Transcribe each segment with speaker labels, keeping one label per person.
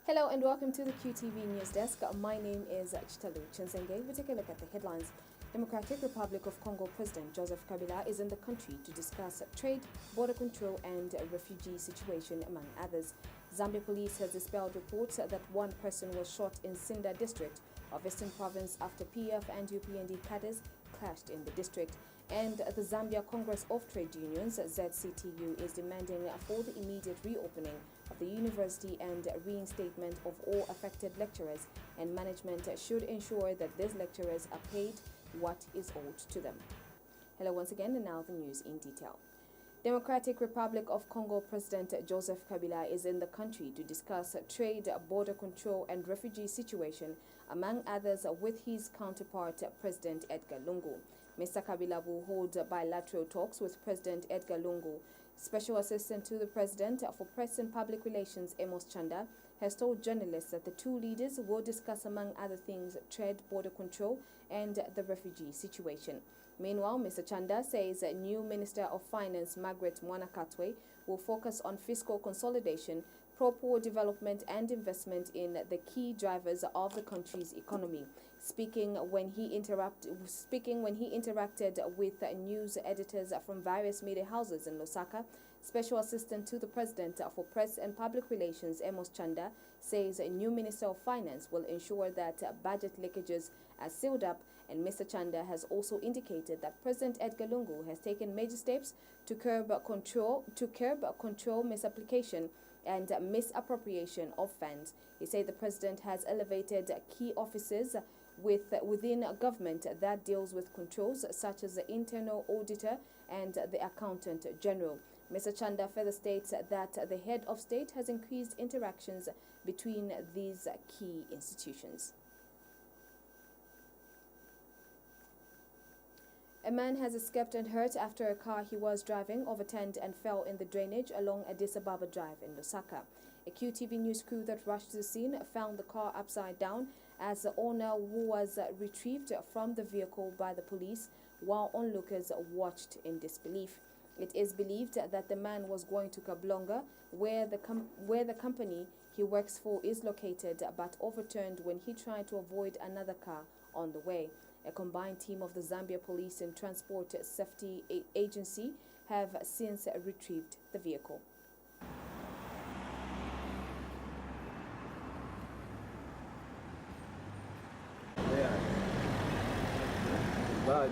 Speaker 1: Hello and welcome to the QTV News Desk. My name is Chitalu Chinsenge. We take a look at the headlines. Democratic Republic of Congo President Joseph Kabila is in the country to discuss trade, border control and refugee situation among others. Zambia police has dispelled reports that one person was shot in Sinda district of Eastern Province after PF and UPND cadres clashed in the district. And the Zambia Congress of Trade Unions, ZCTU, is demanding for the immediate reopening of the university and reinstatement of all affected lecturers, and management should ensure that these lecturers are paid what is owed to them. Hello once again, and now the news in detail. Democratic Republic of Congo President Joseph Kabila is in the country to discuss trade, border control and refugee situation, among others, with his counterpart President Edgar Lungu. Mr. Kabila will hold bilateral talks with President Edgar Lungu. Special Assistant to the President for Press and Public Relations, Amos Chanda, has told journalists that the two leaders will discuss, among other things, trade, border control and the refugee situation. Meanwhile, Mr. Chanda says new Minister of Finance Margaret Mwanakatwe will focus on fiscal consolidation, pro-poor development and investment in the key drivers of the country's economy. Speaking when he interacted with news editors from various media houses in Lusaka, Special Assistant to the President for Press and Public Relations, Amos Chanda, says a new Minister of Finance will ensure that budget leakages are sealed up, and Mr. Chanda has also indicated that President Edgar Lungu has taken major steps to curb control misapplication and misappropriation of funds. He said the President has elevated key offices within government that deals with controls such as the internal auditor and the accountant general. Mr. Chanda further states that the head of state has increased interactions between these key institutions. A man has escaped unhurt after a car he was driving overturned and fell in the drainage along Addis Ababa Drive in Lusaka. A QTV news crew that rushed to the scene found the car upside down as the owner was retrieved from the vehicle by the police, while onlookers watched in disbelief. It is believed that the man was going to Kablonga, where the company he works for is located, but overturned when he tried to avoid another car on the way. A combined team of the Zambia Police and Transport Safety Agency have since retrieved the vehicle.
Speaker 2: Bad.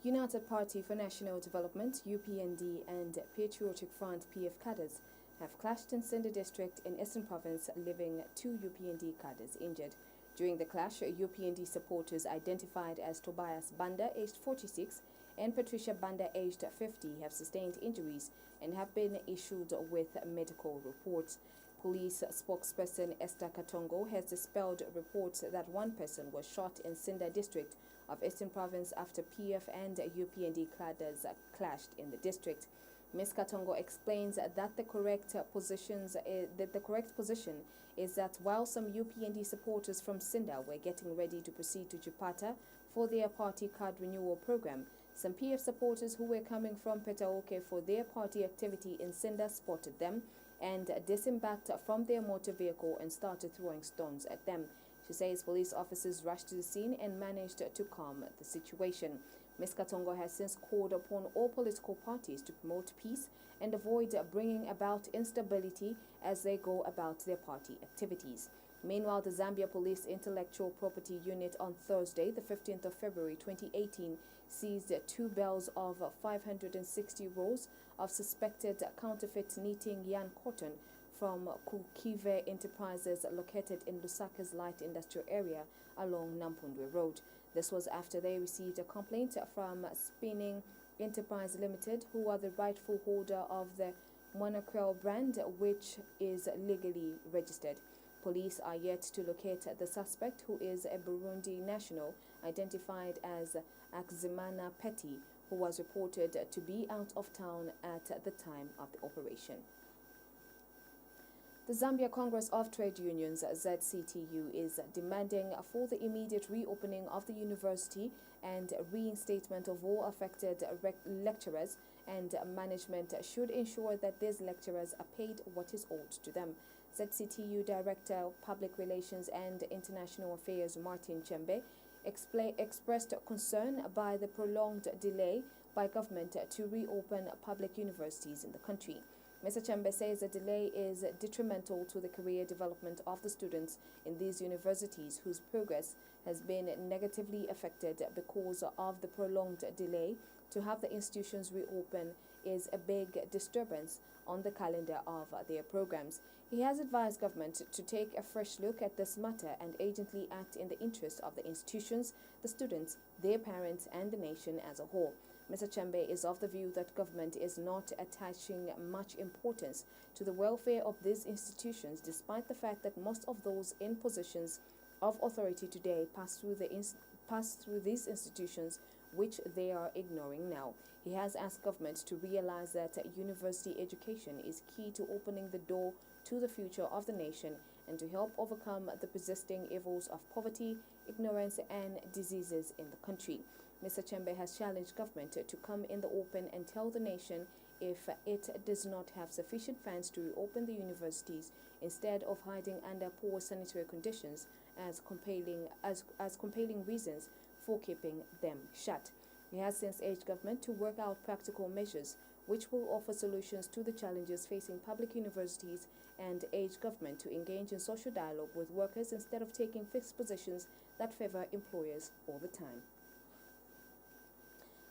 Speaker 1: United Party for National Development, UPND, and Patriotic Front, PF cadres have clashed in Sinda district in Eastern Province, leaving two UPND cadres injured. During the clash, UPND supporters identified as Tobias Banda, aged 46, and Patricia Banda, aged 50, have sustained injuries and have been issued with medical reports. Police spokesperson Esther Katongo has dispelled reports that one person was shot in Sinda district of Eastern Province after PF and UPND cadres clashed in the district. Ms. Katongo explains that the correct position is that while some UPND supporters from Sinda were getting ready to proceed to Chipata for their party card renewal program, some PF supporters who were coming from Petaoke for their party activity in Sinda spotted them and disembarked from their motor vehicle and started throwing stones at them. She says police officers rushed to the scene and managed to calm the situation. Ms. Katongo has since called upon all political parties to promote peace and avoid bringing about instability as they go about their party activities. Meanwhile, the Zambia Police Intellectual Property Unit on Thursday, the 15th of February 2018, seized 2 bales of 560 rolls of suspected counterfeit knitting yarn cotton from Kukive Enterprises located in Lusaka's light industrial area along Nampundwe Road. This was after they received a complaint from Spinning Enterprise Limited, who are the rightful holder of the Monokrel brand, which is legally registered. Police are yet to locate the suspect, who is a Burundi national identified as Akzimana Petty, who was reported to be out of town at the time of the operation. The Zambia Congress of Trade Unions, ZCTU, is demanding for the immediate reopening of the university and reinstatement of all affected lecturers, and management should ensure that these lecturers are paid what is owed to them. ZCTU Director of Public Relations and International Affairs Martin Chembe expressed concern by the prolonged delay by government to reopen public universities in the country. Mr. Chembe says the delay is detrimental to the career development of the students in these universities, whose progress has been negatively affected because of the prolonged delay. To have the institutions reopen is a big disturbance on the calendar of their programs. He has advised government to take a fresh look at this matter and urgently act in the interest of the institutions, the students, their parents, and the nation as a whole. Mr. Chembe is of the view that government is not attaching much importance to the welfare of these institutions, despite the fact that most of those in positions of authority today pass through these institutions, which they are ignoring now. He has asked government to realize that university education is key to opening the door to the future of the nation and to help overcome the persisting evils of poverty, ignorance, and diseases in the country. Mr. Chembe has challenged government to come in the open and tell the nation if it does not have sufficient funds to reopen the universities, instead of hiding under poor sanitary conditions as compelling reasons for keeping them shut. He has since urged government to work out practical measures which will offer solutions to the challenges facing public universities, and urged government to engage in social dialogue with workers instead of taking fixed positions that favor employers all the time.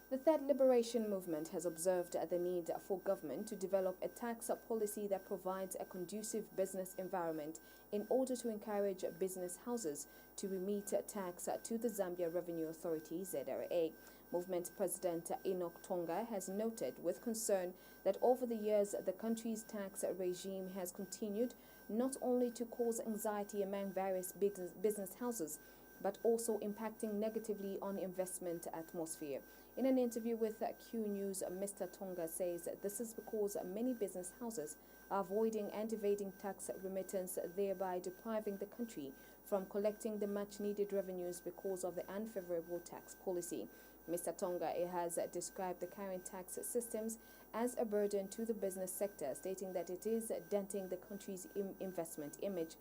Speaker 1: The Third Liberation Movement has observed the need for government to develop a tax policy that provides a conducive business environment in order to encourage business houses to remit tax to the Zambia Revenue Authority, ZRA. Movement President Enoch Tonga has noted with concern that over the years the country's tax regime has continued not only to cause anxiety among various business houses, but also impacting negatively on investment atmosphere. In an interview with Q News, Mr. Tonga says this is because many business houses are avoiding and evading tax remittance, thereby depriving the country from collecting the much-needed revenues because of the unfavorable tax policy. Mr. Tonga has described the current tax systems as a burden to the business sector, stating that it is denting the country's investment image.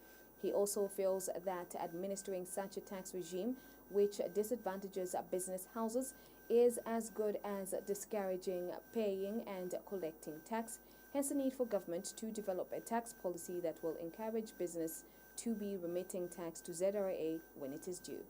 Speaker 1: He also feels that administering such a tax regime, which disadvantages business houses, is as good as discouraging paying and collecting tax. Hence the need for government to develop a tax policy that will encourage business to be remitting tax to ZRA when it is due.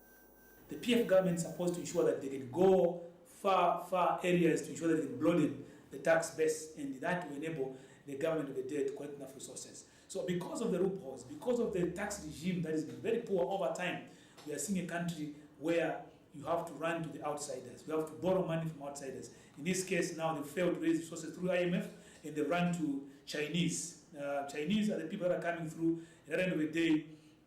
Speaker 3: The PF government is supposed to ensure that they can go far areas to ensure that they can broaden the tax base, and that will enable the government of the day to collect enough resources. So because of the loopholes, because of the tax regime that has been very poor over time, we are seeing a country where you have to run to the outsiders. We have to borrow money from outsiders. In this case, now they failed to raise resources through IMF, and they run to Chinese. Chinese are the people that are coming through. At the end of the day,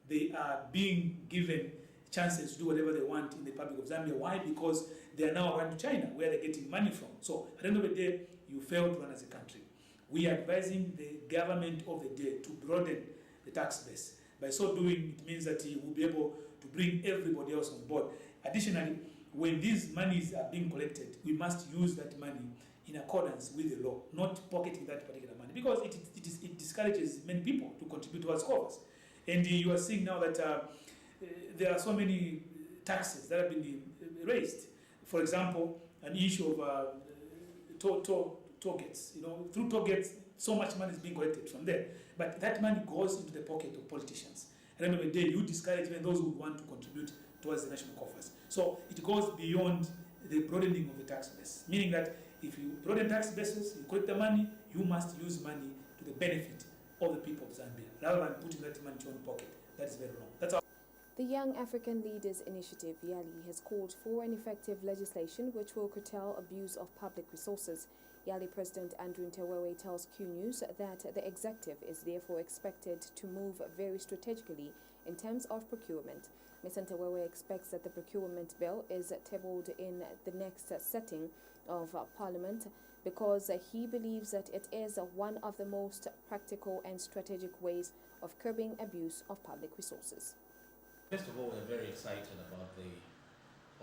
Speaker 3: they are being given chances to do whatever they want in the Republic of Zambia. Why? Because they are now run to China, where they're getting money from. So at the end of the day, you fail to run as a country. We are advising the government of the day to broaden the tax base. By so doing, it means that you will be able to bring everybody else on board. Additionally, when these monies are being collected, we must use that money in accordance with the law, not pocketing that particular money, because it discourages many people to contribute towards cause. And you are seeing now that there are so many taxes that have been raised. For example, an issue of toll gates. Through toll gates, so much money is being collected from there. But that money goes into the pocket of politicians. At the end of the day, you discourage even those who want to contribute towards the national coffers. So it goes beyond the broadening of the tax base, meaning that if you broaden tax bases, you collect the money, you must use money to the benefit of the people of Zambia, rather than putting that money to your own pocket. That is very wrong. That's how.
Speaker 1: The Young African Leaders Initiative, YALI, has called for an effective legislation which will curtail abuse of public resources. YALI President Andrew Ntewewe tells Q News that the executive is therefore expected to move very strategically in terms of procurement. Mr. Ntewewe expects that the procurement bill is tabled in the next setting of Parliament because he believes that it is one of the most practical and strategic ways of curbing abuse of public resources.
Speaker 4: First of all, we're very excited about the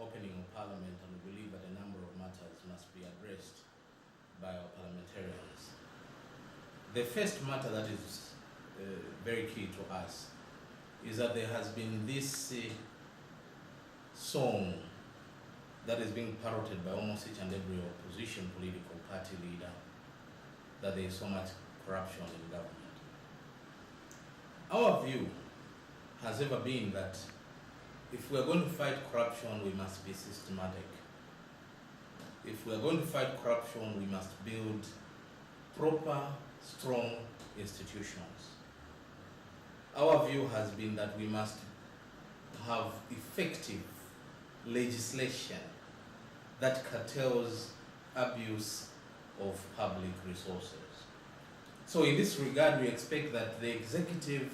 Speaker 4: opening of Parliament, and we believe that a number of matters must be addressed by our parliamentarians. The first matter that is very key to us is that there has been this song that is being parroted by almost each and every opposition political party leader, that there is so much corruption in government. Our view has ever been that if we are going to fight corruption, we must be systematic. If we are going to fight corruption, we must build proper, strong institutions. Our view has been that we must have effective legislation that curtails abuse of public resources. So in this regard, we expect that the executive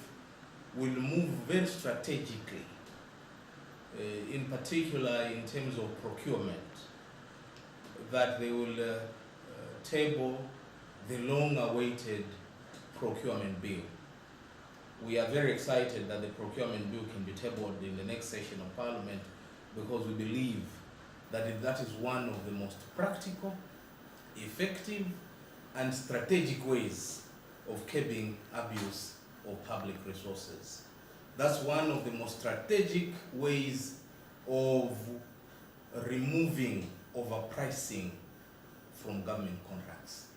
Speaker 4: will move very strategically, in particular in terms of procurement, that they will table the long-awaited procurement bill. We are very excited that the procurement bill can be tabled in the next session of Parliament, because we believe that that is one of the most practical, effective, and strategic ways of curbing abuse of public resources. That's one of the most strategic ways of removing overpricing from government contracts.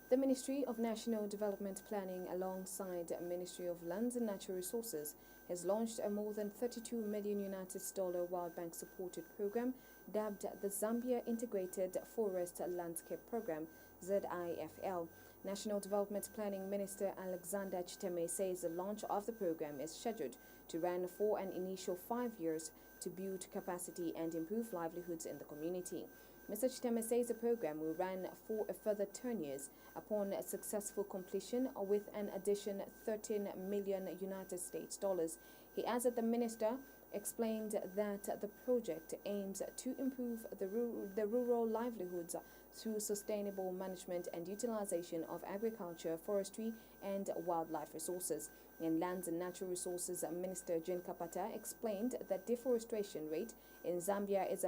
Speaker 1: The Ministry of National Development Planning, alongside the Ministry of Lands and Natural Resources, has launched a more than $32 million World Bank supported program dubbed the Zambia Integrated Forest Landscape Program, ZIFL. National Development Planning Minister Alexander Chiteme says the launch of the program is scheduled to run for an initial 5 years to build capacity and improve livelihoods in the community. Mr. Chiteme says the program will run for a further 10 years upon a successful completion, with an addition $13 million. He adds that the minister explained that the project aims to improve the rural livelihoods through sustainable management and utilization of agriculture, forestry, and wildlife resources. In Lands and Natural Resources, Minister Jane Kapata explained that deforestation rate in Zambia is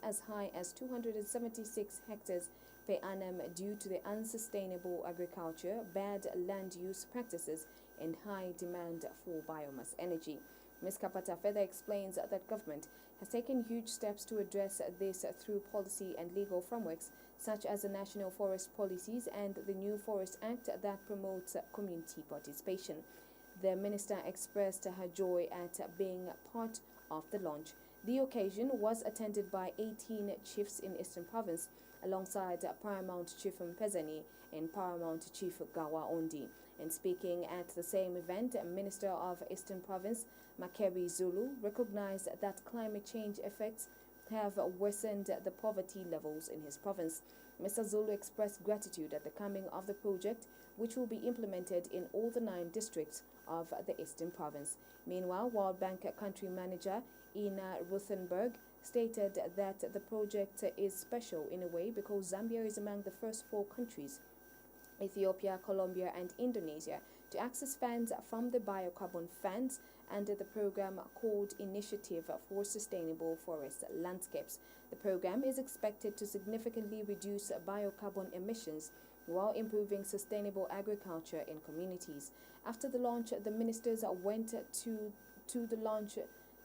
Speaker 1: as high as 276 hectares per annum due to the unsustainable agriculture, bad land use practices, and high demand for biomass energy. Ms. Kapata further explains that government has taken huge steps to address this through policy and legal frameworks such as the National Forest Policies and the New Forest Act that promotes community participation. The minister expressed her joy at being part of the launch. The occasion was attended by 18 chiefs in Eastern Province, alongside Paramount Chief Mpezeni and Paramount Chief Gawa Ondi. And speaking at the same event, Minister of Eastern Province Makebi Zulu recognized that climate change effects have worsened the poverty levels in his province. Mr. Zulu expressed gratitude at the coming of the project, which will be implemented in all the 9 districts of the Eastern Province. Meanwhile, World Bank Country Manager Ina Ruthenberg stated that the project is special in a way because Zambia is among the first 4 countries, Ethiopia, Colombia, and Indonesia, to access funds from the biocarbon funds under the program called Initiative for Sustainable Forest Landscapes. The program is expected to significantly reduce biocarbon emissions while improving sustainable agriculture in communities. After the launch, the ministers went to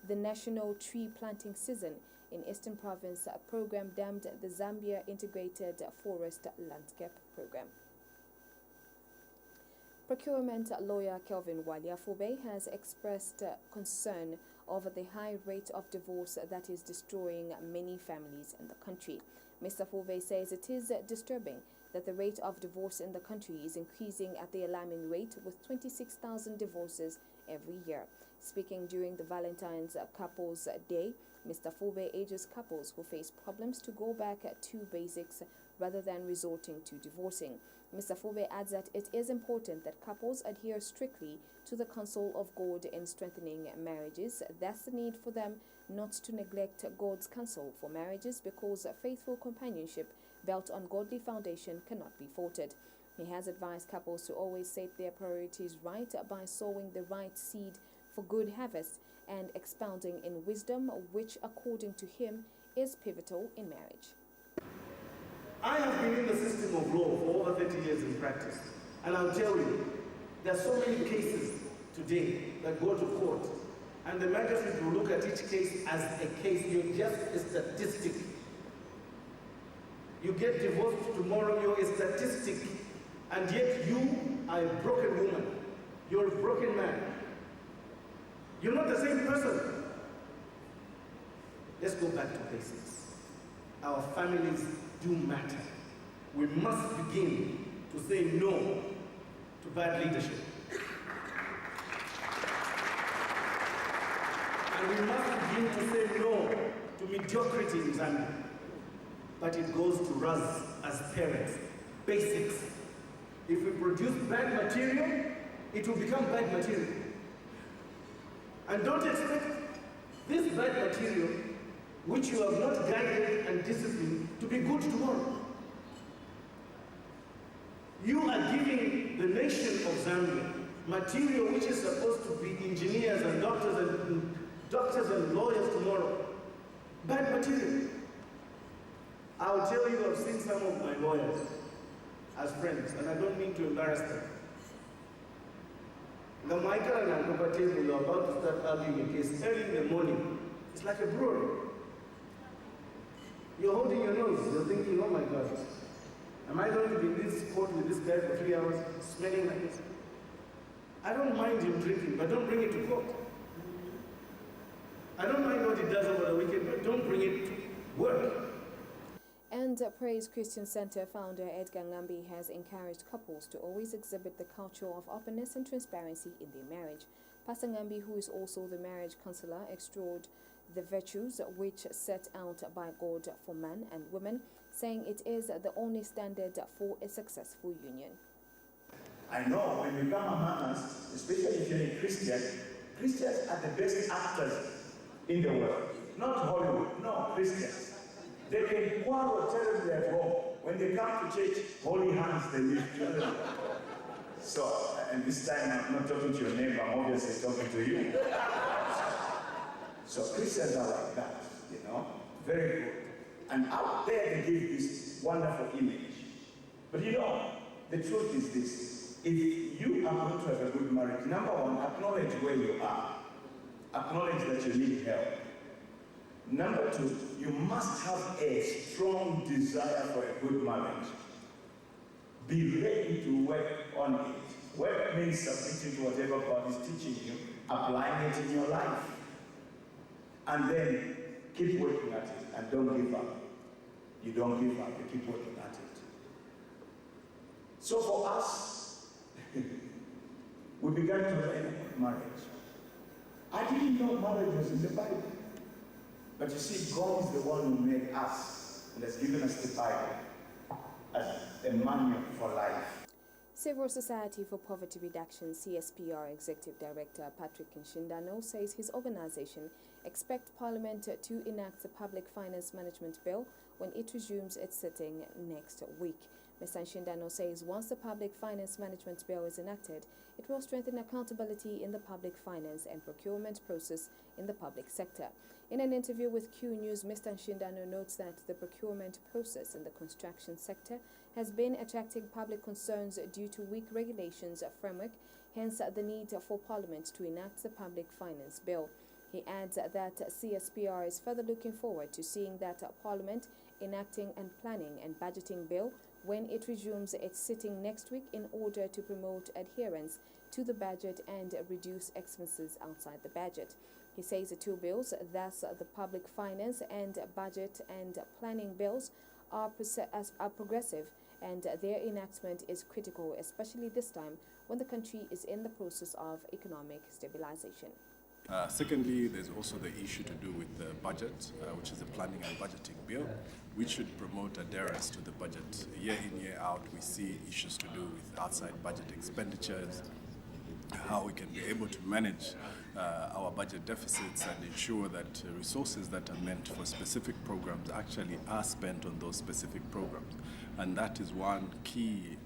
Speaker 1: the National Tree Planting Season in Eastern Province, a program dubbed the Zambia Integrated Forest Landscape Program. Procurement lawyer Kelvin Waliafube has expressed concern over the high rate of divorce that is destroying many families in the country. Mr. Fove says it is disturbing that the rate of divorce in the country is increasing at the alarming rate, with 26,000 divorces every year. Speaking during the Valentine's Couples Day, Mr. Fove urges couples who face problems to go back to basics rather than resorting to divorcing. Mr. Fove adds that it is important that couples adhere strictly to the counsel of God in strengthening marriages. Thus, the need for them not to neglect God's counsel for marriages, because faithful companionship built on godly foundation cannot be faulted. He has advised couples to always set their priorities right by sowing the right seed for good harvest and expounding in wisdom, which, according to him, is pivotal in marriage.
Speaker 2: I have been in the system of law for over 30 years in practice, and I'll tell you, there are so many cases today that go to court, and the magistrate will look at each case as a case. You're just a statistic. You get divorced tomorrow, you're a statistic, and yet you are a broken woman. You're a broken man. You're not the same person. Let's go back to basics. Our families do matter. We must begin to say no to bad leadership. And we must begin to say no to mediocrity in Zambia. But it goes to us as parents. Basics. If we produce bad material, it will become bad material. And don't expect this bad material, which you have not guided and disciplined, to be good tomorrow. You are giving the nation of Zambia material which is supposed to be engineers and doctors and lawyers tomorrow. Bad material. I'll tell you, I've seen some of my lawyers as friends, and I don't mean to embarrass them. The Michael and Uncle table, you're about to start arguing a case early in the morning. It's like a brewery. You're holding your nose, you're thinking, oh my God, am I going to be in this court with this guy for 3 hours, smelling like this? I don't mind him drinking, but don't bring it to court. I don't mind what he does over the weekend, but don't bring it to work.
Speaker 1: And Praise Christian Center founder Edgar Ngambi has encouraged couples to always exhibit the culture of openness and transparency in their marriage. Pastor Ngambi, who is also the marriage counselor, extolled the virtues which set out by God for man and woman, saying it is the only standard for a successful union.
Speaker 5: I know when you come among us, especially if you're a Christian, Christians are the best actors in the world. Not Hollywood, no, Christians. They can quarrel terribly at home. When they come to church, holy hands they lift. So, and this time I'm not talking to your neighbor, I'm obviously talking to you. So Christians are like that, you know, very good. And out there they give this wonderful image. But you know, the truth is this. If you are going to have a good marriage, number one, acknowledge where you are. Acknowledge that you need help. Number two, you must have a strong desire for a good marriage. Be ready to work on it. Work means submitting to whatever God is teaching you, applying it in your life. And then keep working at it and don't give up. You don't give up, you keep working at it. So for us, we began to learn about marriage. I didn't know marriage was in the Bible. But you see, God is the one who made us and has given us the Bible as a manual for life.
Speaker 1: Civil Society for Poverty Reduction CSPR Executive Director Patrick Nshindano says his organization expects Parliament to enact the Public Finance Management Bill when it resumes its sitting next week. Mr. Nshindano says once the Public Finance Management Bill is enacted, it will strengthen accountability in the public finance and procurement process in the public sector. In an interview with Q News, Mr. Nshindano notes that the procurement process in the construction sector has been attracting public concerns due to weak regulations framework, hence the need for Parliament to enact the Public Finance Bill. He adds that CSPR is further looking forward to seeing that Parliament enacting and planning and budgeting bill when it resumes its sitting next week in order to promote adherence to the budget and reduce expenses outside the budget. He says the two bills, that's the public finance and budget and planning bills, are progressive, and their enactment is critical, especially this time when the country is in the process of economic stabilization.
Speaker 6: Secondly, there's also the issue to do with the budget, which is the planning and budgeting bill, which should promote adherence to the budget. Year in, year out, we see issues to do with outside budget expenditures, how we can be able to manage our budget deficits and ensure that resources that are meant for specific programs actually are spent on those specific programs. And that is one key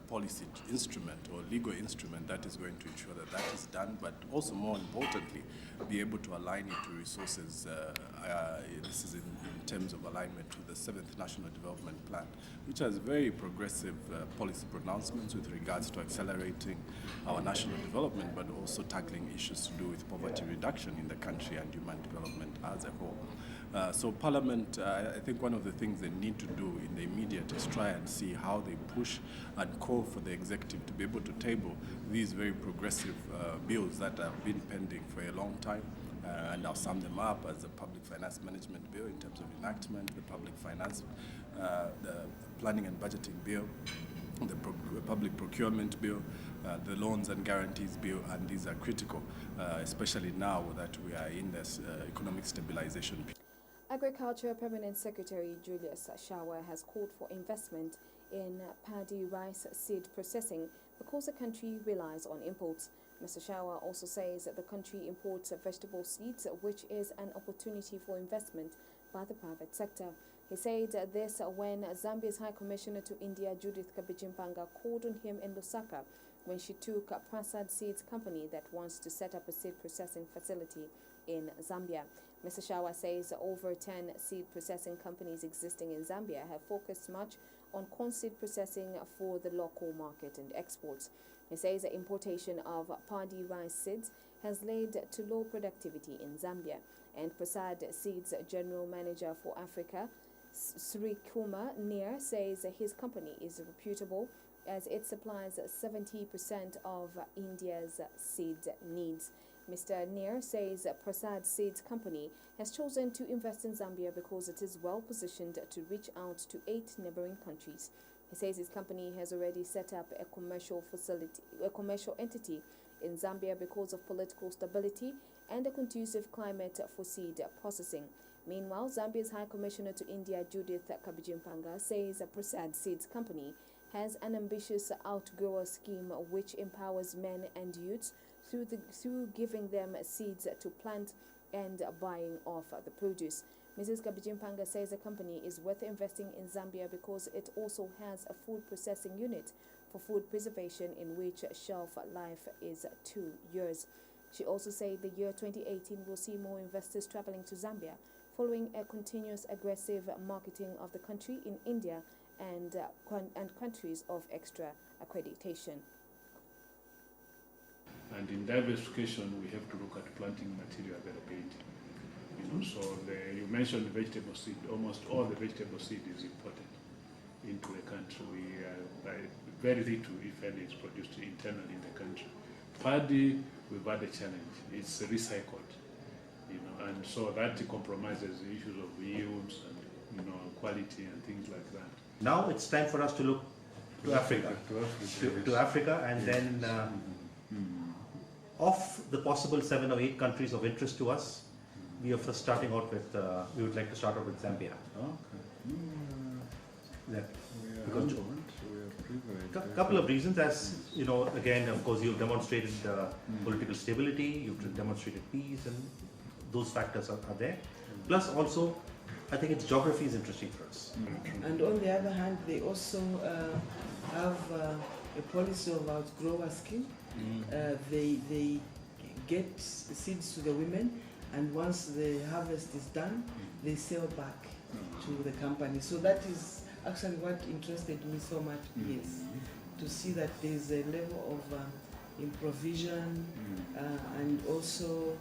Speaker 6: policy instrument or legal instrument that is going to ensure that that is done, but also more importantly, be able to align it to resources. This is in terms of alignment to the 7th National Development Plan, which has very progressive policy pronouncements with regards to accelerating our national development, but also tackling issues to do with poverty reduction in the country and human development as a whole. So Parliament, I think one of the things they need to do in the immediate is try and see how they push and call for the executive to be able to table these very progressive bills that have been pending for a long time. And I'll sum them up as the Public Finance Management Bill in terms of enactment, the Public Finance, the Planning and Budgeting Bill, the Public Procurement Bill, the Loans and Guarantees Bill, and these are critical, especially now that we are in this economic stabilization period.
Speaker 1: Agriculture Permanent Secretary Julius Shawa has called for investment in paddy rice seed processing because the country relies on imports. Mr. Shawa also says that the country imports vegetable seeds, which is an opportunity for investment by the private sector. He said this when Zambia's High Commissioner to India, Judith Kabijimpanga, called on him in Lusaka when she took Prasad Seeds Company that wants to set up a seed processing facility in Zambia. Mr. Shawa says over 10 seed processing companies existing in Zambia have focused much on corn seed processing for the local market and exports. He says the importation of paddy rice seeds has led to low productivity in Zambia. And Prasad Seeds General Manager for Africa, Srikuma Nir, says his company is reputable as it supplies 70% of India's seed needs. Mr. Nir says Prasad Seeds Company has chosen to invest in Zambia because it is well positioned to reach out to 8 neighboring countries. He says his company has already set up a commercial entity in Zambia because of political stability and a conducive climate for seed processing. Meanwhile, Zambia's High Commissioner to India, Judith Kabijimpanga, says Prasad Seeds Company has an ambitious outgrower scheme which empowers men and youths through giving them seeds to plant and buying off the produce. Mrs. Kabijimpanga says the company is worth investing in Zambia because it also has a food processing unit for food preservation in which shelf life is 2 years. She also said the year 2018 will see more investors traveling to Zambia following a continuous aggressive marketing of the country in India and countries of extra accreditation.
Speaker 7: And in diversification, we have to look at planting material availability. So you mentioned vegetable seed. Almost all the vegetable seed is imported into the country. Very little, if any, is produced internally in the country. Paddy, we've had a challenge. It's recycled, and so that compromises the issues of yields and quality and things like that.
Speaker 8: Now it's time for us to look to Africa. To Africa, and then of the possible 7 or 8 countries of interest to us, we are first starting out with. We would like to start out with Zambia.
Speaker 7: Okay.
Speaker 8: Because a couple of reasons, as again, of course, you've demonstrated political stability, you've demonstrated peace, and those factors are there. Plus, also, I think its geography is interesting for us.
Speaker 9: And on the other hand, they also have a policy of outgrower scheme. They get seeds to the women, and once the harvest is done, they sell back to the company. So that is actually what interested me so much, yes, to see that there's a level of improvisation, and also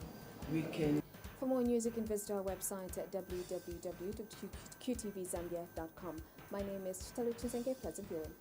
Speaker 9: we can.
Speaker 1: For more news, you can visit our website at www.qtvzambia.com. My name is Chitalu Chinsenge, pleasant viewing.